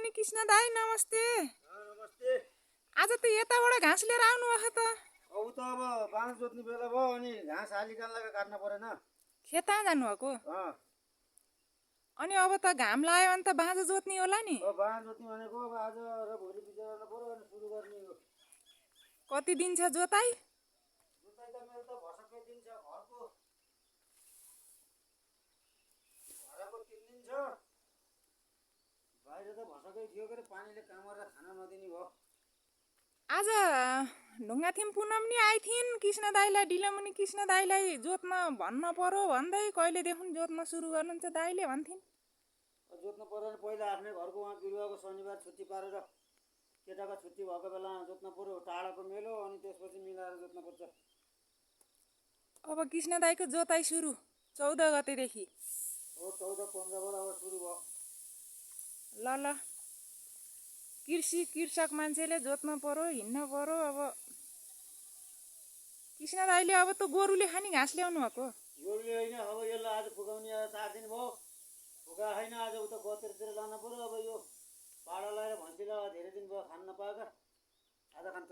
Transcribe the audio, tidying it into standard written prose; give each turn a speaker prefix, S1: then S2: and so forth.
S1: ढिलोमुनि कृष्ण दाई नमस्ते।
S2: नमस्ते।
S1: आज त यताबाट घाँस लिएर आउनु भयो त।
S2: अब त बाँस जोत्ने बेला भयो अनि घाँस हालिकाल्नका काट्न परेन।
S1: खेत जानुभएको? अनि अब त घाम लाग्यो भने त बाँझो जोत्ने होला नि?
S2: बाँस जोत्ने भनेको अब आज र भोलि बिचरा पर्यो अनि सुरु गर्ने हो।
S1: कति दिन छ जोताइ?
S2: जोताइ त मेरो त भर्खरै दिन छ। घरको 3 दिन छ। बाहिर त भर्खरै थियो के पानीले काम गरेर खान नदिने भयो।
S1: आज ढुङ्गा थिम पुनम नि आइथिन्। कृष्ण दाईलाई ढिलोमुनि कृष्ण दाईलाई जोत्न भन्न पर्यो भन्दै कहिलेदेखि जोत्न सुरु गर्नुहुन्छ दाईले भन्थिन्।
S2: जोत्नु पर्यो भने पहिला आफ्नै घरको उहाँ बिरुवाको शनिबार छुट्टी पारेर केटाको छुट्टी भएको बेलामा जोत्न पर्यो। टाढाको मेलो अनि त्यसपछि मिलाएर जोत्न पर्छ।
S1: अब कृष्ण दाईको जोताइ सुरु 14 गतेदेखि।
S2: हो 14-15 बाट अब सुरु भयो।
S1: ल कृषक मान्छेले जोत्न पर्यो, हिँड्न पर्यो। अब कृष्ण दाईले अब त गोरुले खाने घाँस ल्याउनु भएको?
S2: गोरुले होइन, अब यसलाई आज फुकाउने 4 दिन भयो। फुका छैन, आज उता गतेरतिर लान पर्यो। अब यो पाडा लगाएर भन्छ धेरै दिन भयो खान नपाएका, आज खान्छ।